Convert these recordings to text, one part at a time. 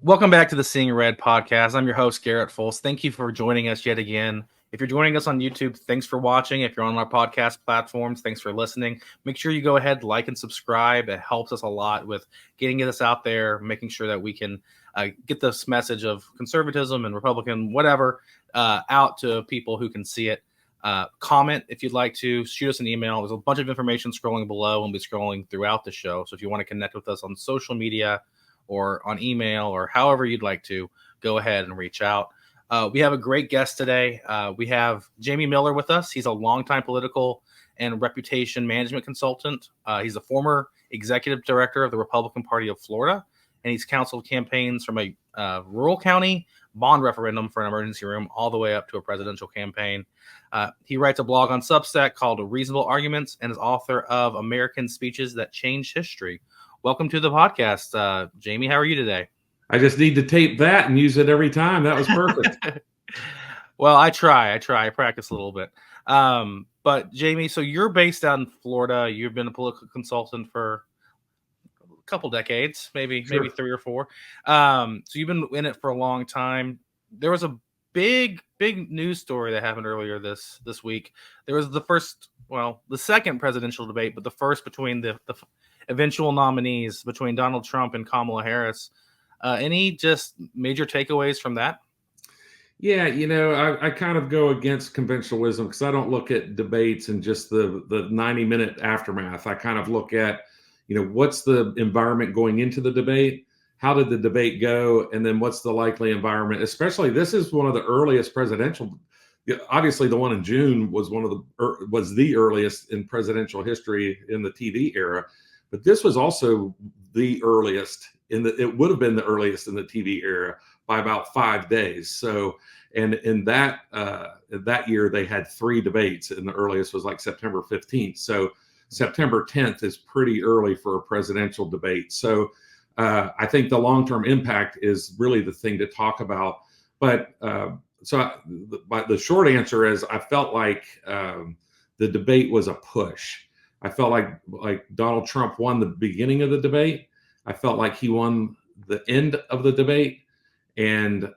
Welcome back to the Seeing Red podcast. I'm your host, Garrett Fulce. Thank you for joining us yet again. If you're joining us on YouTube, thanks for watching. If you're on our podcast platforms, thanks for listening. Make sure you go ahead, like, and subscribe. It helps us a lot with getting this out there, making sure that we can get this message of conservatism and Republican, whatever, out to people who can see it. Comment if you'd like to. Shoot us an email. There's a bunch of information scrolling below, and we'll be scrolling throughout the show. So if you want to connect with us on social media, or on email, or however you'd like to, go ahead and reach out. We have a great guest today. We have Jamie Miller with us. He's a longtime political and reputation management consultant. He's a former executive director of the Republican Party of Florida, and he's counseled campaigns from a rural county bond referendum for an emergency room all the way up to a presidential campaign. He writes a blog on Substack called Reasonable Arguments and is author of American Speeches That Changed History. Welcome to the podcast. Jamie, how are you today? I just need to tape that and use it every time. That was perfect. Well, I try. I practice a little bit. But Jamie, so you're based out in Florida. You've been a political consultant for a couple decades, maybe 3 or 4. So you've been in it for a long time. There was a big news story that happened earlier this week. There was the second presidential debate, but the first between the eventual nominees, between Donald Trump and Kamala Harris. Any just major takeaways from that? Yeah, I kind of go against conventionalism because I don't look at debates and just the 90-minute aftermath. I kind of look at, what's the environment going into the debate? How did the debate go? And then what's the likely environment? Especially, this is one of the earliest presidential. Obviously, the one in June was the earliest in presidential history in the TV era. But this was also the earliest it would have been the earliest in the TV era by about 5 days. So, and in that year, they had 3 debates, and the earliest was like September 15th. So September 10th is pretty early for a presidential debate. So I think the long-term impact is really the thing to talk about. But the short answer is I felt like the debate was a push. I felt like Donald Trump won the beginning of the debate. I felt like he won the end of the debate, and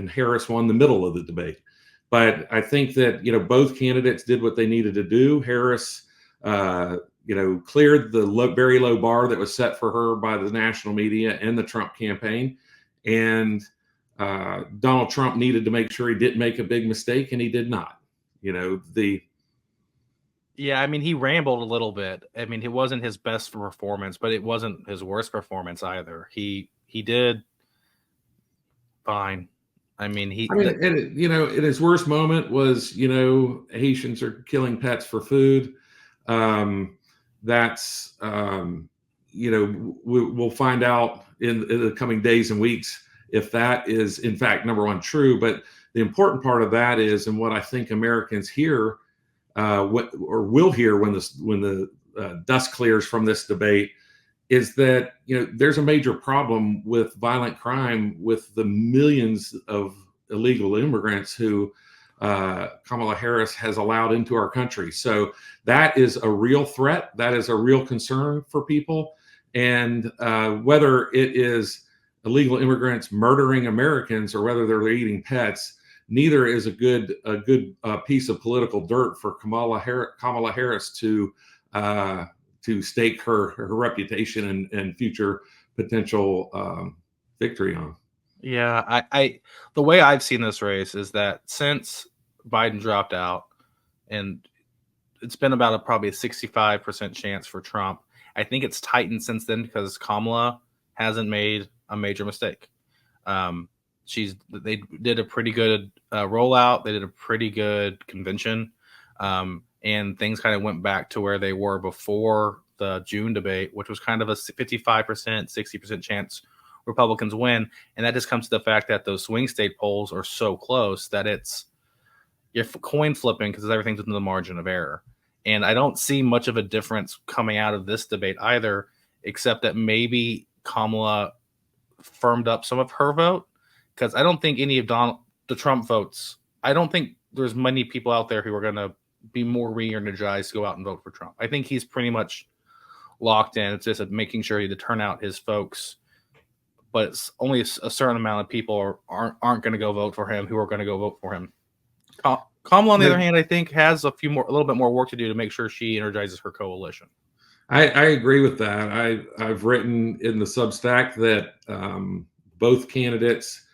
Harris won the middle of the debate. But I think that both candidates did what they needed to do. Harris, cleared the very low bar that was set for her by the national media and the Trump campaign, and Donald Trump needed to make sure he didn't make a big mistake, and he did not. Yeah, I mean, he rambled a little bit. I mean, it wasn't his best performance, but it wasn't his worst performance either. He did fine. In his worst moment was, Haitians are killing pets for food. That's, we'll find out in the coming days and weeks if that is, in fact, number one, true. But the important part of that is, and what I think Americans hear, will hear when the dust clears from this debate, is that there's a major problem with violent crime with the millions of illegal immigrants who Kamala Harris has allowed into our country. So that is a real threat. That is a real concern for people. And whether it is illegal immigrants murdering Americans or whether they're eating pets, neither is a good piece of political dirt for Kamala Harris to stake her reputation and future potential victory on. Yeah, I the way I've seen this race is that since Biden dropped out, and it's been about probably a 65% chance for Trump. I think it's tightened since then because Kamala hasn't made a major mistake. They did a pretty good rollout. They did a pretty good convention, and things kind of went back to where they were before the June debate, which was kind of a 55%, 60% chance Republicans win. And that just comes to the fact that those swing state polls are so close that you're coin flipping because everything's within the margin of error. And I don't see much of a difference coming out of this debate either, except that maybe Kamala firmed up some of her vote, because I don't think any of the Trump votes, I don't think there's many people out there who are going to be more re-energized to go out and vote for Trump. I think he's pretty much locked in. It's just making sure to turn out his folks but it's only a certain amount of people aren't going to go vote for him who are going to go vote for him. Kamala, on the other hand, I think has a little bit more work to do to make sure she energizes her coalition. I agree with that. I've written in the Substack that both candidates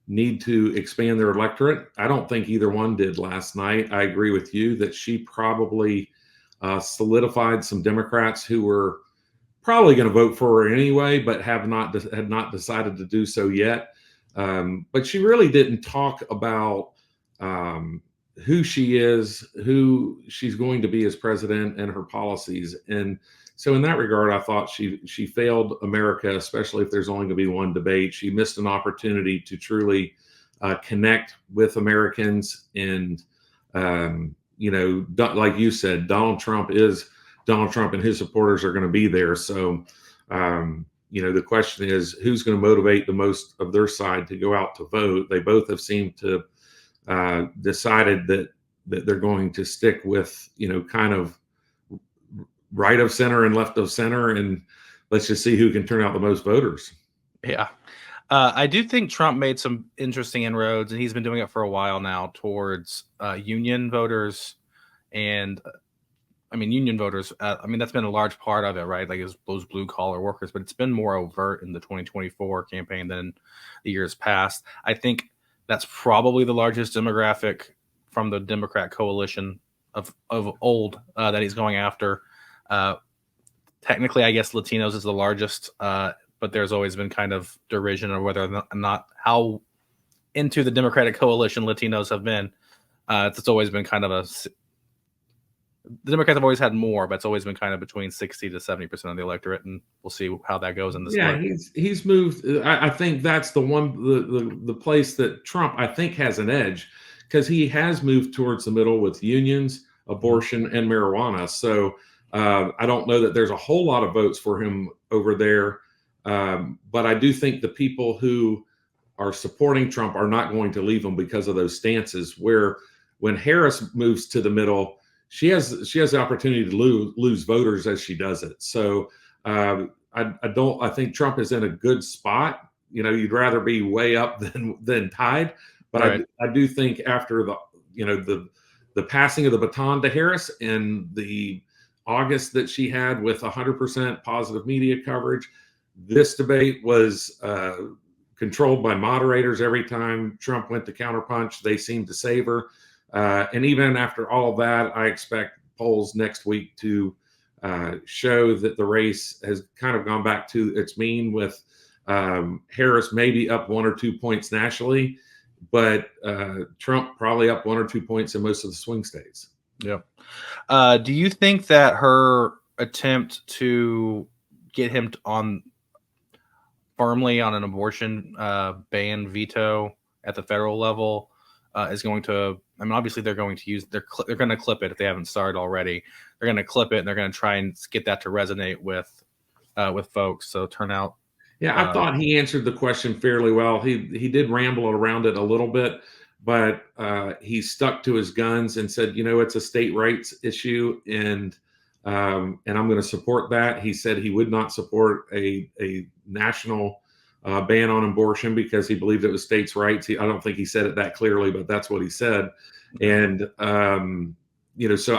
need to expand their electorate. I don't think either one did last night. I agree with you that she probably solidified some Democrats who were probably going to vote for her anyway, but had not decided to do so yet. But she really didn't talk about who she is, who she's going to be as president, and her policies. And so, in that regard, I thought she failed America, especially if there's only going to be one debate. She missed an opportunity to truly connect with Americans. And like you said, Donald Trump, and his supporters are going to be there. So, the question is, who's going to motivate the most of their side to go out to vote? They both have seemed to decided that they're going to stick with, kind of right of center and left of center, and let's just see who can turn out the most voters. Yeah. I do think Trump made some interesting inroads, and he's been doing it for a while now, towards union voters. And union voters, that's been a large part of it, right? Like those blue collar workers, but it's been more overt in the 2024 campaign than the years past. I think that's probably the largest demographic from the Democrat coalition of old that he's going after. Technically, I guess Latinos is the largest, but there's always been kind of derision of whether or not how into the Democratic coalition Latinos have been. It's always been kind of the Democrats have always had more, but it's always been kind of between 60 to 70% of the electorate, and we'll see how that goes in this. Yeah, he's moved. I think that's the place that Trump, I think, has an edge, because he has moved towards the middle with unions, abortion, and marijuana. So I don't know that there's a whole lot of votes for him over there, but I do think the people who are supporting Trump are not going to leave him because of those stances. Where when Harris moves to the middle, she has the opportunity to lose voters as she does it. So I think Trump is in a good spot. You'd rather be way up than tied, but right. I do think after the passing of the baton to Harris and the August that she had with 100% positive media coverage, this debate was controlled by moderators. Every time Trump went to counterpunch, they seemed to savor. And even after all of that, I expect polls next week to show that the race has kind of gone back to its mean, with Harris maybe up 1 or 2 points nationally, but Trump probably up 1 or 2 points in most of the swing states. Yeah. Do you think that her attempt to get him firmly on an abortion ban veto at the federal level is going to, obviously they're going to they're going to clip it if they haven't started already. They're going to clip it, and they're going to try and get that to resonate with folks. So turn out. Yeah, I thought he answered the question fairly well. He did ramble around it a little bit, but he stuck to his guns and said, it's a state rights issue, and I'm going to support that. He said he would not support a national ban on abortion because he believed it was states' rights. I don't think he said it that clearly, but that's what he said. And so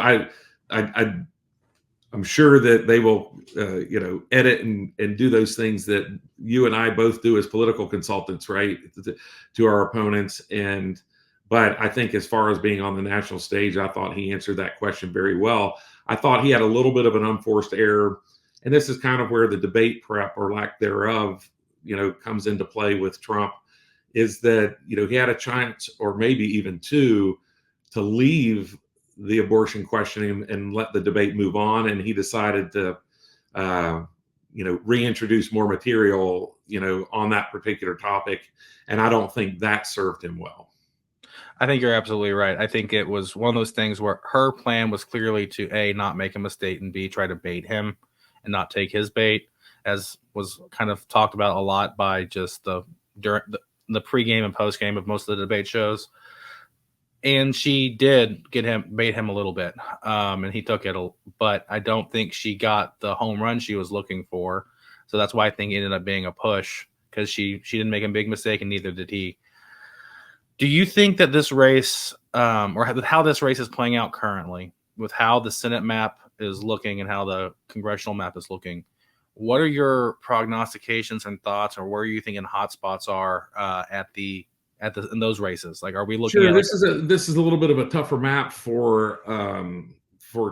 I'm sure that they will, edit and do those things that you and I both do as political consultants, right, to our opponents. But I think as far as being on the national stage, I thought he answered that question very well. I thought he had a little bit of an unforced error, and this is kind of where the debate prep or lack thereof, comes into play with Trump, is that, he had a chance, or maybe even two, to leave the abortion question and let the debate move on. And he decided to, reintroduce more material, on that particular topic. And I don't think that served him well. I think you're absolutely right. I think it was one of those things where her plan was clearly to A, not make a mistake, and B, try to bait him and not take his bait, as was kind of talked about a lot by just during the pregame and postgame of most of the debate shows. And she did bait him a little bit, and he took it. But I don't think she got the home run she was looking for. So that's why I think it ended up being a push. because she didn't make a big mistake, and neither did he. Do you think that this race, or how this race is playing out currently, with how the Senate map is looking and how the congressional map is looking, what are your prognostications and thoughts, or where are you thinking hotspots are in those races? Like, are we looking Sure, at this is a little bit of a tougher map for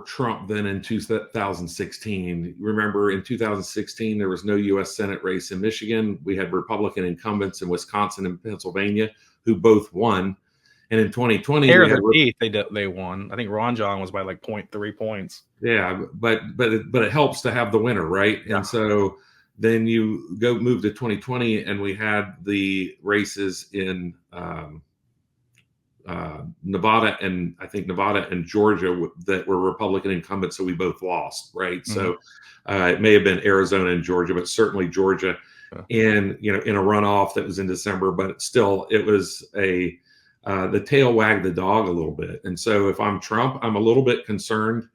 Trump than in 2016. Remember, in 2016 there was no U.S. Senate race in Michigan. We had Republican incumbents in Wisconsin and Pennsylvania who both won, and in 2020 hair we of had their teeth, they won. I think Ron John was by like 0.3 points. yeah, but it helps to have the winner, right? Yeah. And so then you move to 2020, and we had the races in Nevada and Georgia that were Republican incumbents, so we both lost, right? Mm-hmm. So it may have been Arizona and Georgia, but certainly Georgia, in a runoff that was in December. But still, it was the tail wagged the dog a little bit. And so if I'm Trump, I'm a little bit concerned.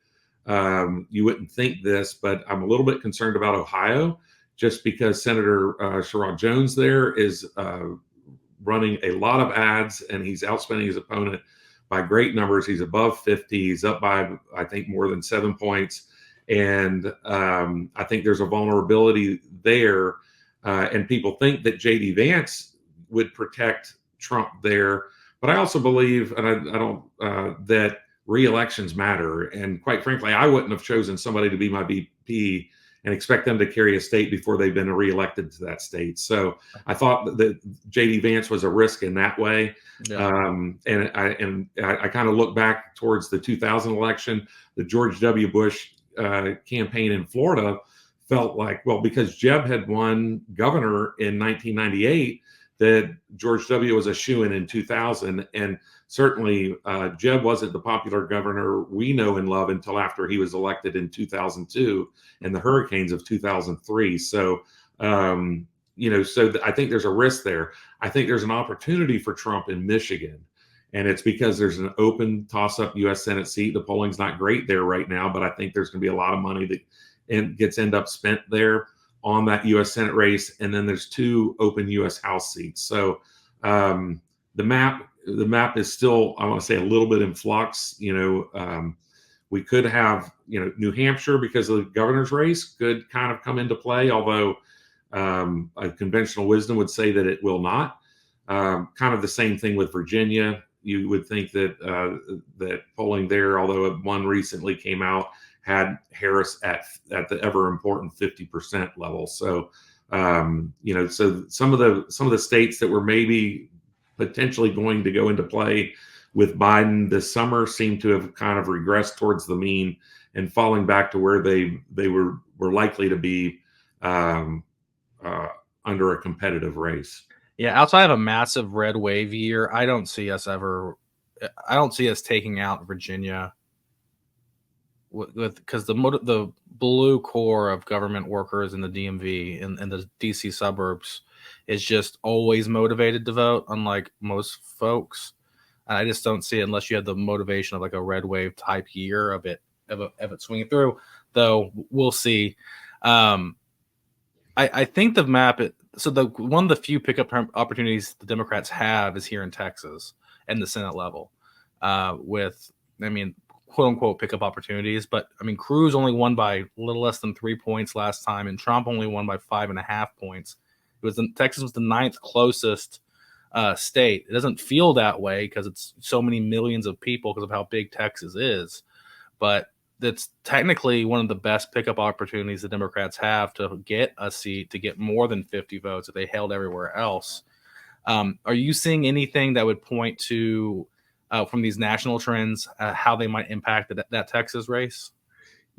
You wouldn't think this, but I'm a little bit concerned about Ohio, just because Senator Sherrod Jones there is running a lot of ads, and he's outspending his opponent by great numbers. He's above 50. He's up by, I think, more than 7 points. And I think there's a vulnerability there. And people think that J.D. Vance would protect Trump there. But I also believe, and I don't, that re-elections matter. And quite frankly, I wouldn't have chosen somebody to be my VP and expect them to carry a state before they've been reelected to that state. So I thought that J.D. Vance was a risk in that way. Yeah. And I kind of look back towards the 2000 election, the George W. Bush campaign in Florida felt like, well, because Jeb had won governor in 1998, that George W. was a shoo-in in 2000. And certainly Jeb wasn't the popular governor we know and love until after he was elected in 2002 and the hurricanes of 2003. So, I think there's a risk there. I think there's an opportunity for Trump in Michigan. And it's because there's an open toss-up U.S. Senate seat. The polling's not great there right now, but I think there's going to be a lot of money that gets spent there on that U.S. Senate race, and then there's 2 open U.S. House seats. So the map is still, I want to say, a little bit in flux. We could have, New Hampshire, because of the governor's race, could kind of come into play, although a conventional wisdom would say that it will not. Kind of the same thing with Virginia. You would think that that polling there, although one recently came out, had Harris at the ever important 50% level. So, so some of the states that were maybe potentially going to go into play with Biden this summer seem to have kind of regressed towards the mean and falling back to where they were likely to be under a competitive race. Yeah, outside of a massive red wave year, I don't see us taking out Virginia. Because the blue core of government workers in the DMV and the DC suburbs is just always motivated to vote, unlike most folks. And I just don't see it unless you have the motivation of like a red wave type year of it swinging through. Though we'll see. I think the map. One of the few pickup opportunities the Democrats have is here in Texas and the Senate level, quote unquote pickup opportunities. But Cruz only won by a little less than 3 points last time, and Trump only won by 5.5 points. Texas was the 9th closest state. It doesn't feel that way because it's so many millions of people because of how big Texas is. But that's technically one of the best pickup opportunities the Democrats have to get a seat, to get more than 50 votes if they held everywhere else. Are you seeing anything that would point to from these national trends, how they might impact that Texas race?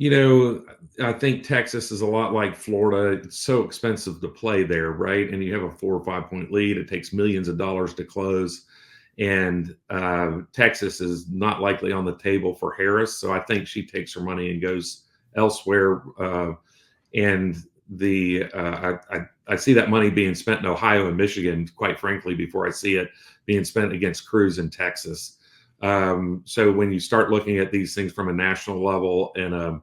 I think Texas is a lot like Florida. It's so expensive to play there, right? And you have a 4 or 5 point lead. It takes millions of dollars to close. And Texas is not likely on the table for Harris. So I think she takes her money and goes elsewhere. I see that money being spent in Ohio and Michigan, quite frankly, before I see it being spent against Cruz in Texas. So when you start looking at these things from a national level and a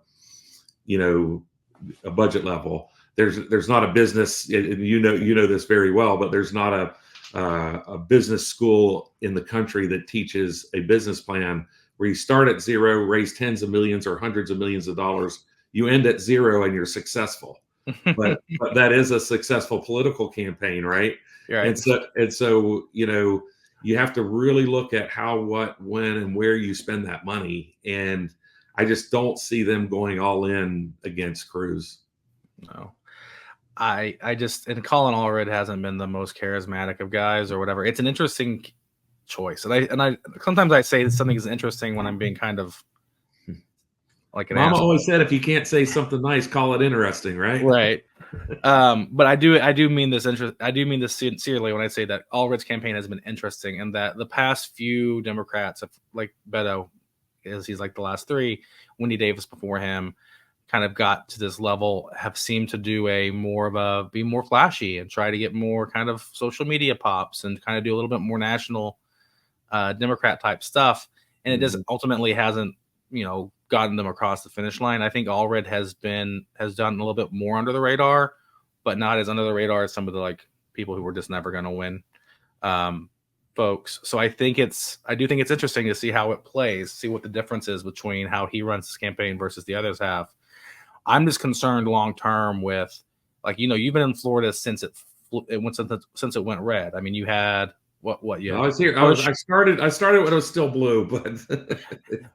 budget level, there's not a business, and you know this very well, but there's not a business school in the country that teaches a business plan where you start at zero, raise tens of millions or hundreds of millions of dollars, you end at zero, and you're successful. But that is a successful political campaign, right? Right. And so you have to really look at how, what, when, and where you spend that money. And I just don't see them going all in against Cruz. No. I just, and Colin Allred hasn't been the most charismatic of guys or whatever. It's an interesting choice. And I sometimes I say something is interesting when I'm being kind of like an Mama asshole. always said, if you can't say something nice, call it interesting, right? Right. But I do mean this sincerely when I say that Allred's campaign has been interesting, and that the past few Democrats, like Beto, he's like the last three, Wendy Davis before him, kind of got to this level, have seemed to do be more flashy and try to get more kind of social media pops and kind of do a little bit more national Democrat type stuff. And it just ultimately hasn't, gotten them across the finish line. I think Allred has done a little bit more under the radar, but not as under the radar as some of the like people who were just never going to win folks. So I do think it's interesting to see how it plays, see what the difference is between how he runs his campaign versus the others have. I'm just concerned long term with, like, you've been in Florida since it went red. I mean, you had what you had. I was here. I started when it was still blue,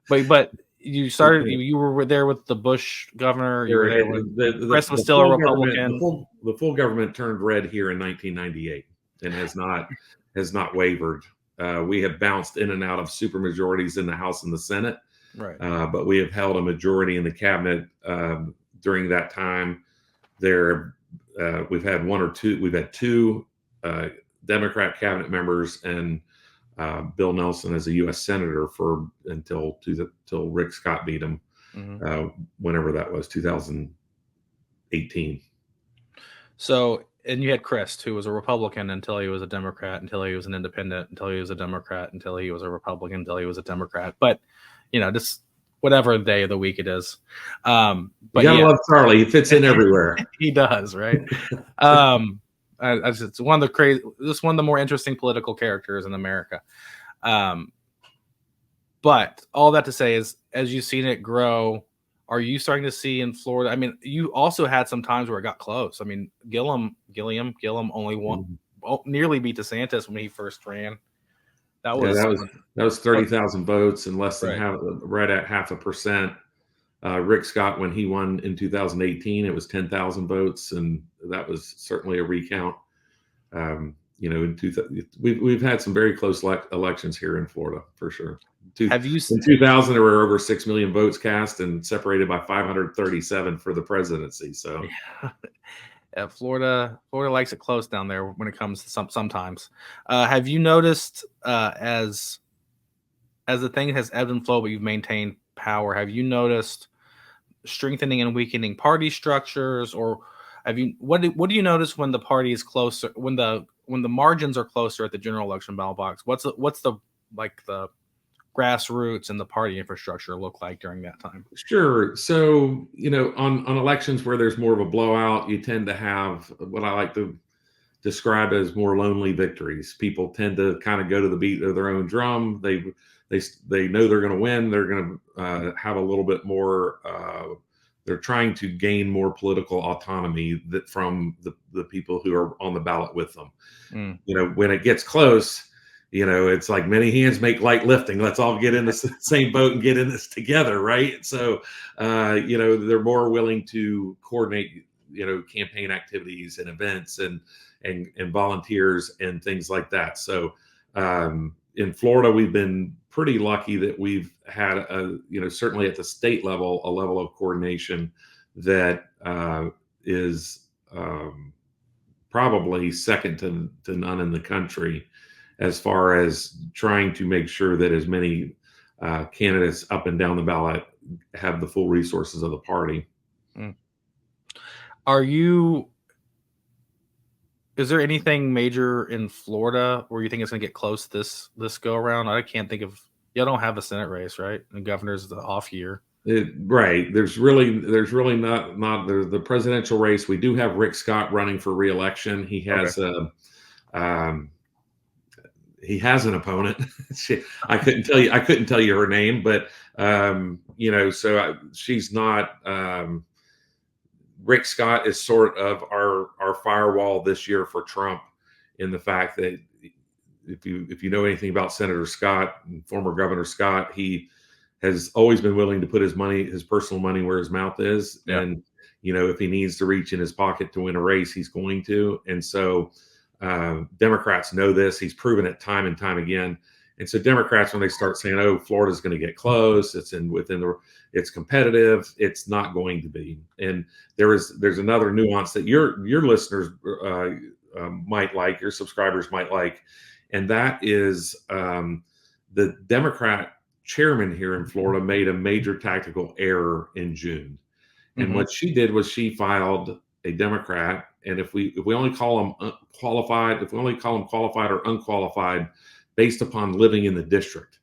but you started. You were there with the Bush governor. You were there when Chris was still a Republican. The full government turned red here in 1998 and has not wavered. We have bounced in and out of supermajorities in the House and the Senate. Right. But we have held a majority in the cabinet during that time. We've had two Democrat cabinet members and Bill Nelson as a U.S. senator until Rick Scott beat him, whenever that was, 2018. So, and you had Chris, who was a Republican until he was a Democrat, until he was an independent, until he was a Democrat, until he was a Republican, until he was a Democrat. But just whatever day of the week it is. But you gotta love Charlie. He fits in everywhere. He does, right? It's one of the more interesting political characters in America. But all that to say is, as you've seen it grow, are you starting to see in Florida? I mean, you also had some times where it got close. I mean, Gillum only won, nearly beat DeSantis when he first ran. That was 30,000 votes and less than right at 0.5%. Rick Scott, when he won in 2018, it was 10,000 votes, and that was certainly a recount. We've had some very close elections here in Florida for sure. In 2000, there were over 6 million votes cast and separated by 537 for the presidency. So, yeah, Florida likes it close down there when it comes to sometimes. Have you noticed as the thing has ebbed and flowed, but you've maintained power? Have you noticed strengthening and weakening party structures, or what do you notice when the party is closer, when the margins are closer at the general election ballot box? What's the grassroots and the party infrastructure look like during that time? Sure. So, on elections where there's more of a blowout, you tend to have what I like to describe as more lonely victories. People tend to kind of go to the beat of their own drum. They know they're going to win. They're going to have a little bit more. They're trying to gain more political autonomy from the people who are on the ballot with them. When it gets close, it's like many hands make light lifting. Let's all get in the same boat and get in this together, right? So, they're more willing to coordinate, campaign activities and events and volunteers and things like that. So, in Florida, we've been pretty lucky that we've had certainly at the state level, a level of coordination that is probably second to none in the country, as far as trying to make sure that as many candidates up and down the ballot have the full resources of the party. Is there anything major in Florida where you think it's going to get close this go around? I can't think of. Y'all don't have a Senate race, right? The governor's the off year. Right. There's really not the presidential race. We do have Rick Scott running for reelection. Okay. Um, he has an opponent. I couldn't tell you her name, but she's not. Rick Scott is sort of our firewall this year for Trump, in the fact that if you know anything about Senator Scott, former Governor Scott, he has always been willing to put his personal money where his mouth is. Yeah. And, if he needs to reach in his pocket to win a race, he's going to. And so Democrats know this. He's proven it time and time again. And so Democrats, when they start saying, "Oh, Florida's going to get close," it's competitive. It's not going to be. And there's another nuance that your listeners might like, your subscribers might like, and that is the Democrat chairman here in Florida made a major tactical error in June. And what she did was she filed a Democrat, and if we only call them qualified, or unqualified based upon living in the district,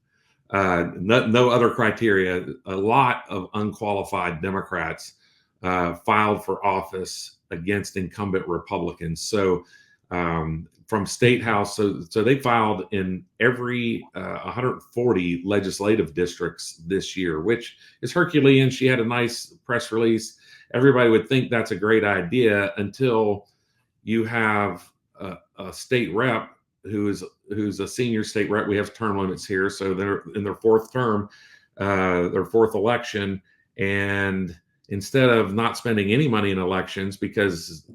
no other criteria, a lot of unqualified Democrats filed for office against incumbent Republicans. So from state house, so they filed in every 140 legislative districts this year, which is Herculean. She had a nice press release. Everybody would think that's a great idea until you have a state rep who's a senior state rep. We have term limits here, so they're in their fourth term, their fourth election, and instead of not spending any money in elections, because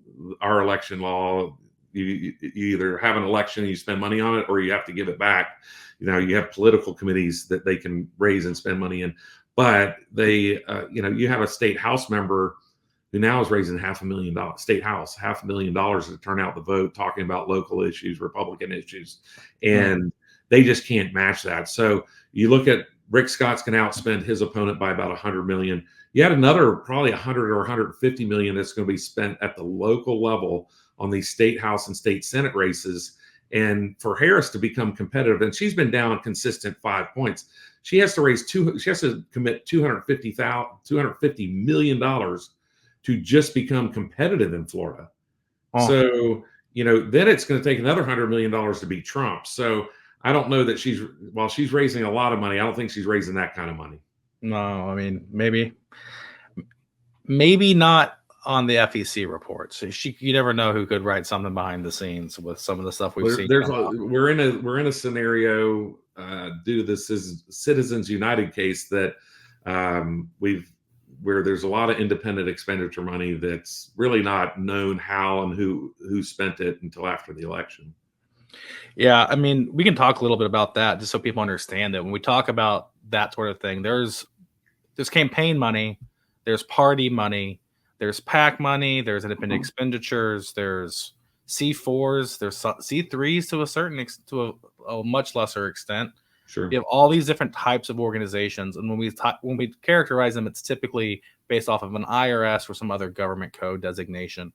our election law, you either have an election and you spend money on it, or you have to give it back. You have political committees that they can raise and spend money in, but they, you have a state house member who now is raising $500,000, state house, $500,000 to turn out the vote, talking about local issues, Republican issues, and they just can't match that. So you look at Rick Scott's going to outspend his opponent by about $100 million. You had another probably 100 or 150 million that's going to be spent at the local level on these state house and state senate races. And for Harris to become competitive, and she's been down a consistent 5 points, she has to commit $250 million to just become competitive in Florida. So, then it's going to take another $100 million to beat Trump. So I don't know that while she's raising a lot of money, I don't think she's raising that kind of money. No, I mean, maybe not on the FEC reports. You never know who could write something behind the scenes with some of the stuff we've seen. We're in a scenario due to this Citizens United case that where there's a lot of independent expenditure money that's really not known how and who spent it until after the election. Yeah, I mean, we can talk a little bit about that just so people understand it. When we talk about that sort of thing, there's campaign money, there's party money, there's PAC money, there's independent expenditures, there's C4s, there's C3s to a much lesser extent. Sure. You have all these different types of organizations, and when we characterize them, it's typically based off of an IRS or some other government code designation.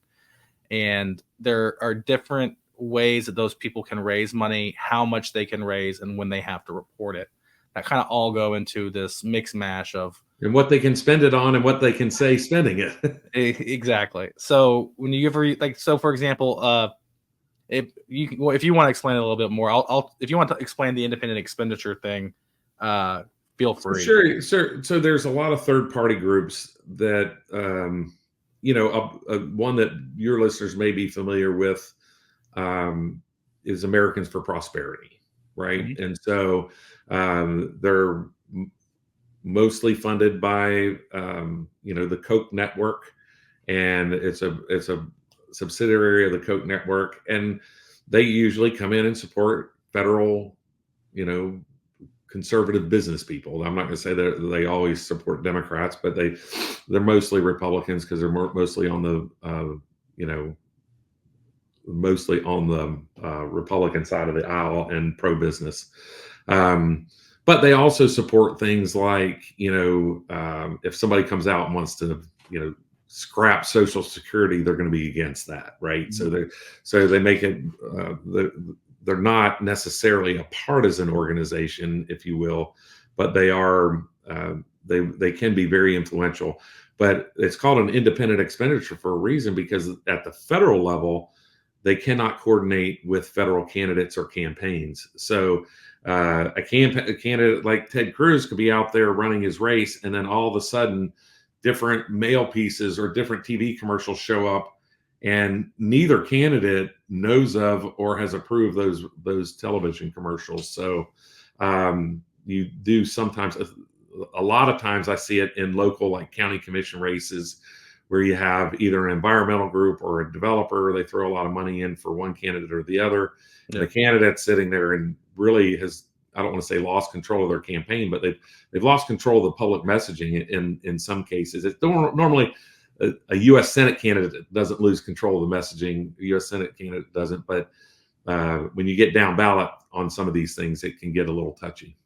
And there are different ways that those people can raise money, how much they can raise, and when they have to report it. That kind of all go into this mix mash of and what they can spend it on and what they can say spending it. Exactly. So when you ever for example, if you want to explain it a little bit more, I'll if you want to explain the independent expenditure thing, feel free. Sure. So there's a lot of third-party groups that, one that your listeners may be familiar with is Americans for Prosperity, right? Mm-hmm. And so they're mostly funded by, the Koch network, and it's a subsidiary of the Koch network, and they usually come in and support federal, conservative business people. I'm not going to say that they always support Democrats, but they're mostly Republicans because they're mostly on the Republican side of the aisle and pro-business. But they also support things like, if somebody comes out and wants to, scrap Social Security, they're going to be against that, right? Mm-hmm. So they make it. They're not necessarily a partisan organization, if you will, but they are they can be very influential. But it's called an independent expenditure for a reason, because at the federal level, they cannot coordinate with federal candidates or campaigns. So a candidate like Ted Cruz could be out there running his race, and then all of a sudden, different mail pieces or different TV commercials show up, and neither candidate knows of or has approved those television commercials. So you do sometimes, a lot of times I see it in local, like county commission races, where you have either an environmental group or a developer. They throw a lot of money in for one candidate or the other. Yeah. The candidate sitting there and really has, I don't want to say lost control of their campaign, but they've lost control of the public messaging in some cases. It's normally a U.S. Senate candidate doesn't lose control of the messaging. A U.S. Senate candidate doesn't. But when you get down ballot on some of these things, it can get a little touchy.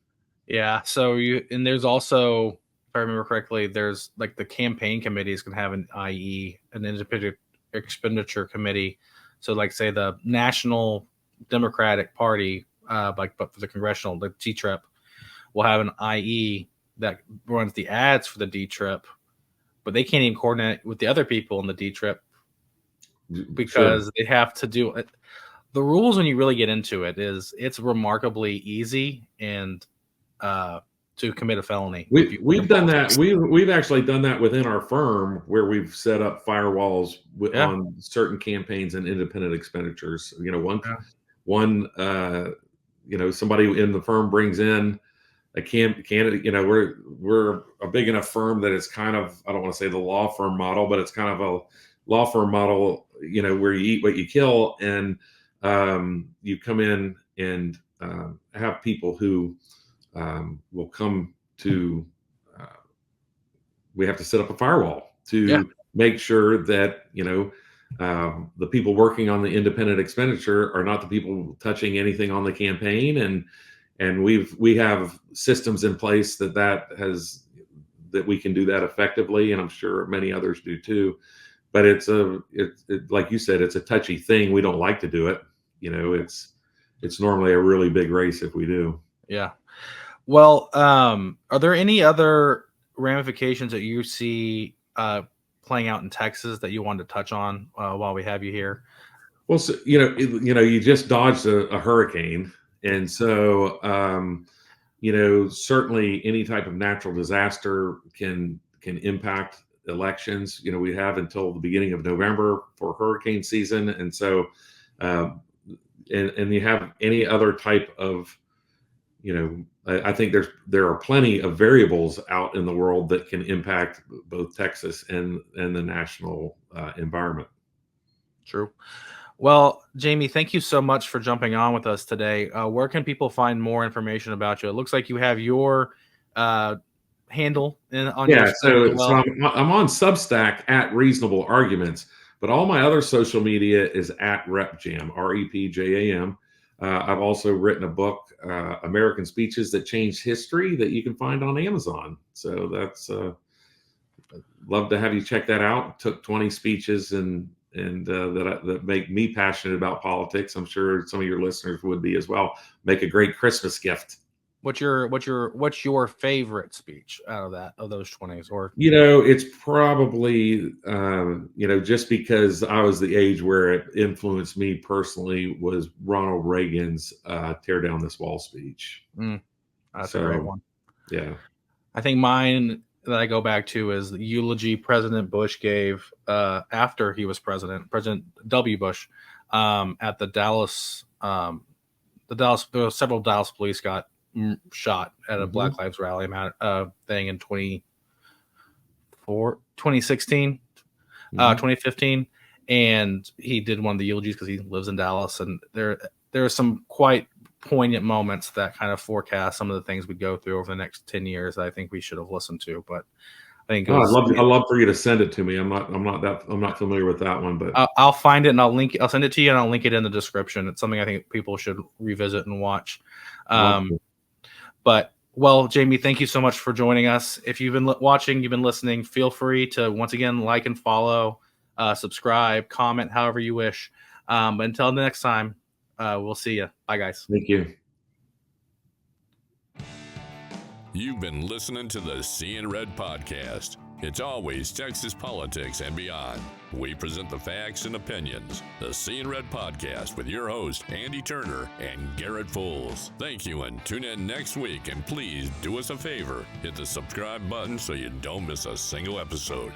Yeah. So there's also, if I remember correctly, there's like the campaign committees can have an IE, an independent expenditure committee. So like say the National Democratic Party, but for the congressional, the D-TRIP, will have an IE that runs the ads for the D-TRIP, but they can't even coordinate with the other people in the D-TRIP because they have to do it. The rules, when you really get into it, is it's remarkably easy and to commit a felony. We've done that. We've actually done that within our firm, where we've set up firewalls on certain campaigns and independent expenditures. You know, somebody in the firm brings in a candidate. You know, we're a big enough firm that it's kind of, I don't want to say the law firm model, but it's kind of a law firm model. You know, where you eat what you kill, and you come in and have people who will come to, we have to set up a firewall to make sure that, you know, the people working on the independent expenditure are not the people touching anything on the campaign. And we have systems in place that we can do that effectively. And I'm sure many others do too. But it's like you said, it's a touchy thing. We don't like to do it. You know, it's normally a really big race if we do. Yeah. Well, are there any other ramifications that you see playing out in Texas that you wanted to touch on while we have you here? Well, so, you just dodged a hurricane, and so certainly any type of natural disaster can impact elections. You know, we have until the beginning of November for hurricane season, and so and you have any other type of, I think there are plenty of variables out in the world that can impact both Texas and the national environment. True. Well, Jamie, thank you so much for jumping on with us today. Where can people find more information about you? It looks like you have your handle on your so I'm on Substack at Reasonable Arguments, but all my other social media is at RepJam, REPJAM. I've also written a book, American Speeches That Changed History, that you can find on Amazon. So that's love to have you check that out. Took 20 speeches and that make me passionate about politics. I'm sure some of your listeners would be as well. Make a great Christmas gift. What's your favorite speech out of those 20s? Or it's probably just because I was the age where it influenced me personally, was Ronald Reagan's "Tear Down This Wall" speech. That's a great one. Yeah, I think mine that I go back to is the eulogy President Bush gave after he was president, President W. Bush, at the Dallas. There were several Dallas police got shot at a Black Lives Rally thing in 2016, 2015, and he did one of the eulogies because he lives in Dallas, and there are some quite poignant moments that kind of forecast some of the things we go through over the next 10 years that I think we should have listened to. But I think I'd love for you to send it to me. I'm not familiar with that one, but I'll find it and I'll send it to you, and I'll link it in the description. It's something I think people should revisit and watch. But, well, Jamie, thank you so much for joining us. If you've been watching, you've been listening, feel free to, once again, like and follow, subscribe, comment, however you wish. But until the next time, we'll see you. Bye, guys. Thank you. You've been listening to the Seeing Red podcast. It's always Texas politics and beyond. We present the facts and opinions. The Seeing Red podcast with your host, Andy Turner and Garrett Fulce. Thank you, and tune in next week. And please do us a favor, hit the subscribe button so you don't miss a single episode.